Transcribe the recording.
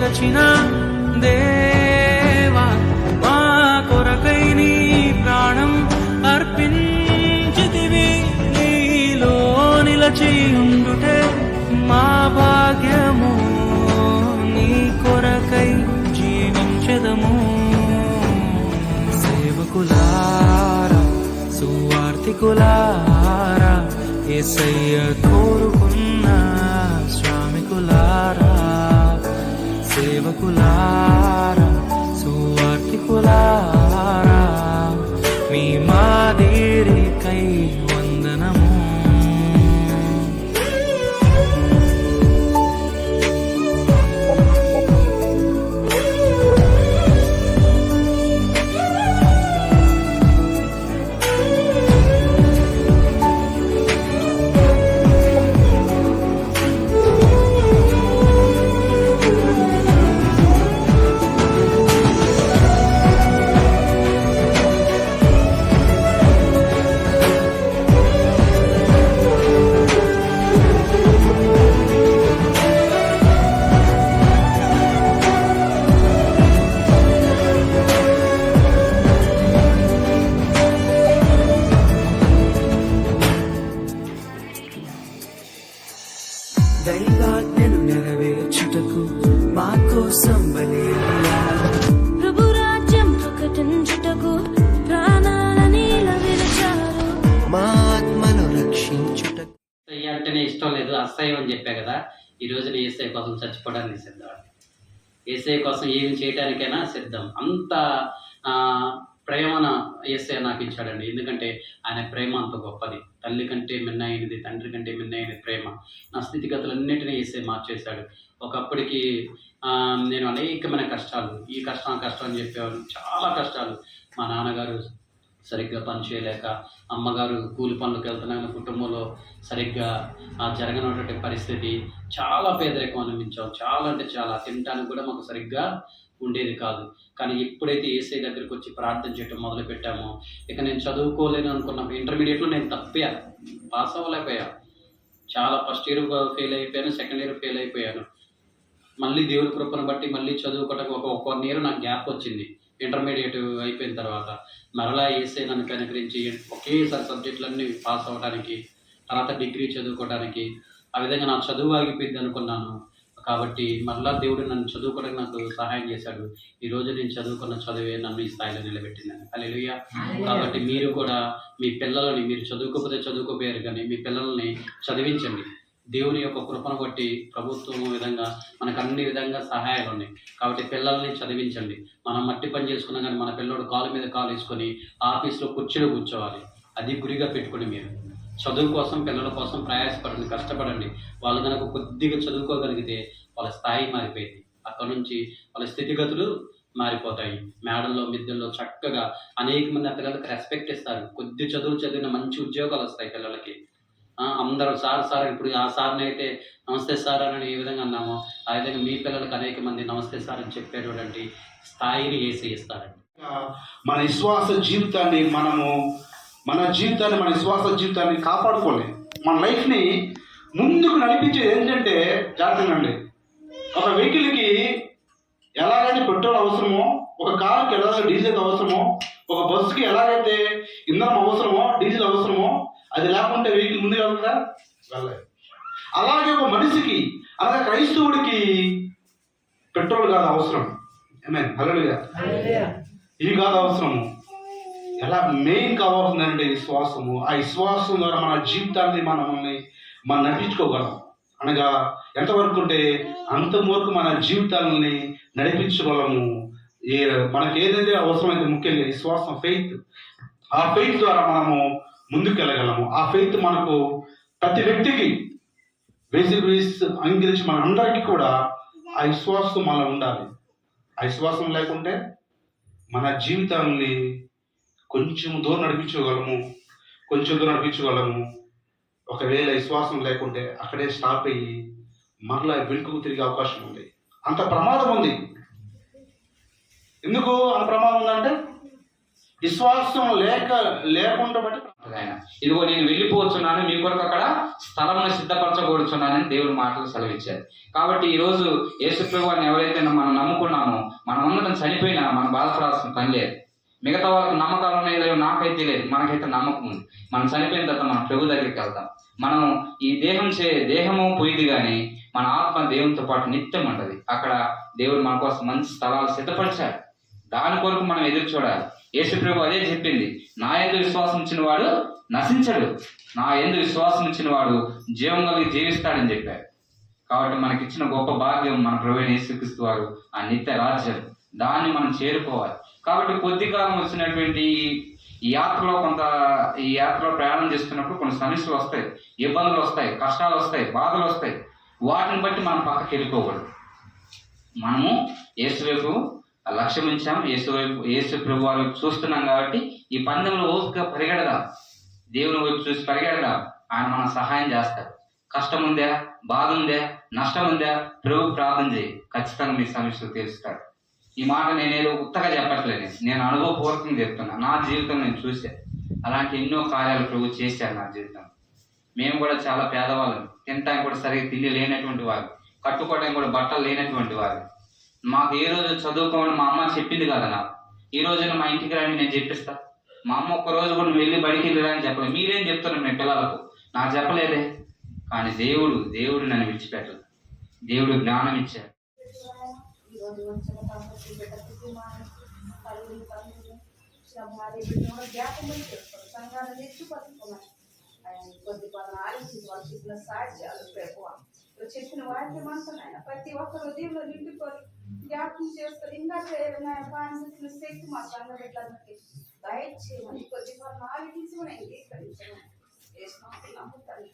నిలచిన దేవా మా కొరకై నీ ప్రాణం అర్పించితివి. నీలో నిలచి ఉండుటే మా భాగ్యము, నీ కొరకై జీవించెదము. సేవకులారా సువార్తికులారా యేసయ్య కోరుకున్న శ్రామికులారా, సేవకులారా సువార్తికులారా మీ మాదిరికై వందనము. దైవాజ్ఞను నెరవేర్చుటకు మా కోసం బలియాడు. ప్రభు రాజ్యం ప్రకటించుటకు ప్రాణాలని విరచారు. మా ఆత్మను రక్షించుటకు. అంటేనే ఇష్టం లేదు, అసహ్యం అని చెప్పా కదా. ఈ రోజున యేసయ్య కోసం చచ్చిపోవడానికి సిద్ధం. యేసయ్య కోసం ఏమి చేయడానికైనా సిద్ధం. అంత ప్రేమను యేసయ్య నాకు ఇచ్చాడండి. ఎందుకంటే ఆయన ప్రేమ అంత గొప్పది. తల్లి కంటే మిన్నైనది, తండ్రి కంటే మిన్నైనది ప్రేమ. నా స్థితిగతులన్నింటినీ యేసయ్య మార్చేశాడు. ఒకప్పటికి నేను అనేకమైన కష్టాలు, ఈ కష్టం ఆ కష్టం అని చెప్పేవారు. చాలా కష్టాలు. మా నాన్నగారు సరిగ్గా పని చేయలేక, అమ్మగారు కూలి పనులకు వెళ్తున్నాను, కుటుంబంలో సరిగ్గా జరగనటువంటి పరిస్థితి. చాలా పేదరికం అనిపించాం. చాలా అంటే చాలా. తినడానికి కూడా మాకు సరిగ్గా ఉండేది కాదు. కానీ ఎప్పుడైతే యేసయ్య దగ్గరికి వచ్చి ప్రార్థన చేయడం మొదలు పెట్టామో, ఇక నేను చదువుకోలేను అనుకున్నప్పుడు ఇంటర్మీడియట్లో నేను తప్పాను, పాస్ అవ్వలేకపోయా. చాలా ఫస్ట్ ఇయర్ ఫెయిల్ అయిపోయాను, సెకండ్ ఇయర్ ఫెయిల్ అయిపోయాను. మళ్ళీ దేవుడి కృపను బట్టి మళ్ళీ చదువుకోవడానికి ఒక 1 ఇయర్ నాకు గ్యాప్ వచ్చింది. ఇంటర్మీడియట్ అయిపోయిన తర్వాత మరలా యేసయ్య నన్ను కనుకరించి ఒకేసారి సబ్జెక్టులన్నీ పాస్ అవ్వడానికి, తర్వాత డిగ్రీ చదువుకోవడానికి, ఆ విధంగా నా చదువు ఆగిపోయింది అనుకున్నాను. కాబట్టి మళ్ళా దేవుడు నన్ను చదువుకోవడానికి నాకు సహాయం చేశాడు. ఈరోజు నేను చదువుకున్న చదువే నన్ను ఈ స్థాయిలో నిలబెట్టిందని. హల్లెలూయా. కాబట్టి మీరు కూడా మీ పిల్లలని, మీరు చదువుకోకపోతే చదువుకోపోయారు కానీ మీ పిల్లల్ని చదివించండి. దేవుని యొక్క కృపను బట్టి ప్రభుత్వం విధంగా మనకు అన్ని విధంగా సహాయాలు ఉన్నాయి. కాబట్టి పిల్లల్ని చదివించండి. మనం మట్టి పని చేసుకున్నా కానీ మన పిల్లోడు కాలు మీద కాలు వేసుకొని ఆఫీస్లో కుర్చీలో కూర్చోవాలి. అది గురిగా పెట్టుకుని మీరు చదువు కోసం, పిల్లల కోసం ప్రయాసపడండి, కష్టపడండి. వాళ్ళు కనుక కొద్దిగా చదువుకోగలిగితే వాళ్ళ స్థాయి మారిపోయింది. అక్కడ నుంచి వాళ్ళ స్థితిగతులు మారిపోతాయి. మేడల్లో, మిద్దెల్లో చక్కగా అనేక మంది పిల్లలకు రెస్పెక్ట్ ఇస్తారు. కొద్ది చదువులు చదివిన మంచి ఉద్యోగాలు వస్తాయి పిల్లలకి. అందరూ సార్ ఇప్పుడు ఆ సార్ని అయితే నమస్తే సార్ అని ఏ విధంగా అన్నామో ఆ విధంగా మీ పిల్లలకు అనేక మంది నమస్తే సార్ అని చెప్పేటువంటి స్థాయిని యేసయ్య ఇస్తారండి. మన విశ్వాస జీవితాన్ని మన విశ్వాస జీవితాన్ని కాపాడుకోలేం. మన లైఫ్ని ముందుకు నడిపించేది ఏంటంటే జాగ్రత్తగా అండి. ఒక వెహికల్కి ఎలాగైతే పెట్రోల్ అవసరమో, ఒక కారుకి ఎలాగైతే డీజిల్ అవసరమో, ఒక బస్సుకి ఎలాగైతే ఇంధనం అవసరమో, డీజిల్ అవసరమో, అది లేకుంటే వెహికల్ ముందుకు వెళ్తుందా? వెళ్ళలేదు. అలాగే ఒక మనిషికి, అలాగే క్రైస్తవుడికి పెట్రోల్ కాదు అవసరం. ఆమేన్. హల్లెలూయా. ఇది కాదు అవసరము. ఎలా మెయిన్ కావాల్సిందంటే విశ్వాసము. ఆ విశ్వాసం ద్వారా మన జీవితాన్ని మనం నడిపించుకోగలం. అనగా ఎంతవరకు అంటే అంతవరకు మన జీవితాలని నడిపించగలము. మనకి ఏదైతే అవసరమైతే ముఖ్యంగా విశ్వాసం, ఫెయిత్. ఆ ఫెయిత్ ద్వారా మనము ముందుకు వెళ్ళగలము. ఆ ఫెయిత్ మనకు ప్రతి వ్యక్తికి బేసిక్ అంగీకరించి మన అందరికీ కూడా ఆ విశ్వాసం మనలో ఉండాలి. ఆ విశ్వాసం లేకుంటే మన జీవితాన్ని కొంచెం దూరం నడిపించగలము. ఒకవేళ విశ్వాసం లేకుంటే అక్కడే స్టాప్ అయ్యి మరలా వెనుకకు తిరిగే అవకాశం ఉంది. అంత ప్రమాదం ఉంది. ఎందుకు అంత ప్రమాదం ఉందంటే విశ్వాసం లేకుండా బట్టి ఆయన. ఇదిగో నేను వెళ్ళిపోతున్నాను, మీ కొరకు అక్కడ స్థలమును సిద్ధపరచబోతున్నానని దేవుని మాటలు సెలవిచ్చారు. కాబట్టి ఈరోజు యేసు ప్రభువుని ఎవరైతే మనం నమ్ముకున్నామో మనమందరం చనిపోయినా మనం బాధపడాల్సిన పని లేదు. మిగతా వాళ్ళకి నమ్మకాలు ఉన్నాయి లేవు నాకైతే లేదు, మనకైతే నమ్మకం ఉంది. మనం చనిపోయిన తర్వాత మనం ప్రభు దగ్గరికి వెళ్తాం. మనం ఈ దేహము పోయింది కానీ మన ఆత్మ దేవునితో పాటు నిత్యం ఉంటుంది. అక్కడ దేవుడు మన కోసం మంచి స్థలాలు సిద్ధపరిచాడు. దాని కొరకు మనం ఎదురు చూడాలి. యేసు ప్రభు అదే చెప్పింది, నా యందు విశ్వాసం ఉంచిన వాడు నశించడు, నా యందు విశ్వాసం ఉంచిన వాడు జీవం కలిగి జీవిస్తాడని చెప్పారు. కాబట్టి మనకిచ్చిన గొప్ప భాగ్యం మన ప్రభువైన యేసుక్రీస్తు వారు ఆ నిత్య రాజ్యం, దాన్ని మనం చేరుకోవాలి. కాబట్టి కొద్ది కాలం వచ్చినటువంటి ఈ యాత్రలో ప్రయాణం చేస్తున్నప్పుడు కొన్ని సమస్యలు వస్తాయి, ఇబ్బందులు వస్తాయి, కష్టాలు వస్తాయి, బాధలు వస్తాయి. వాటిని బట్టి మనం పక్కకి వెళ్ళిపోకూడదు. మనము యేసు వైపు లక్ష్యం ఉంచాం, యేసు ప్రభు వారు చూస్తున్నాం. కాబట్టి ఈ పందెంలో ఓపికగా పరిగెడదాం, దేవుని వైపు చూసి పరిగెడదాం. ఆయన మన సహాయం చేస్తాడు. కష్టం ఉందా, బాధ ఉందా, నష్టం ఉందా, ప్రభు ప్రార్థన చేయి, ఖచ్చితంగా మీ సమస్యలు తీరుస్తాడు. ఈ మాట నేనేదో ఉత్తగా చెప్పట్లేదు, నేను అనుభవపూర్వకంగా చెప్తున్నా. నా జీవితం నేను చూశాను, అలాంటి ఎన్నో కార్యాలు ప్రభు చేశారు నా జీవితం. మేము కూడా చాలా పేదవాళ్ళం, తినటానికి కూడా సరిగ్గా తిండి లేనటువంటి వారు, కట్టుకోవడానికి కూడా బట్టలు లేనటువంటి వారు. మాకు ఏ రోజు చదువుకోమని మా అమ్మ చెప్పింది కదా నాకు. ఈ రోజున మా ఇంటికి రండి నేను చెప్పిస్తా. మా అమ్మ ఒక్క రోజు కూడా వెళ్ళి బడికి వెళ్ళిరా అని చెప్పలేదు. మీరేం చెప్తున్నారు మీ పిల్లలకు, నాకు చెప్పలేదే. కానీ దేవుడు నన్ను విడిచిపెట్టలేదు. దేవుడు జ్ఞానం ఇచ్చాడు. చెప్పిన వాక్యం అంటున్నాయి, ప్రతి ఒక్క హృదయంలో నిండుకొని జ్ఞాపకం చేసుకొని ఇంకా చేయాలని ఆయన శక్తి మా సంఘ బిడ్డలకి దయచేయమని కొద్ది ఆలోచించమని అంగీకరించమని నమ్ముతాను.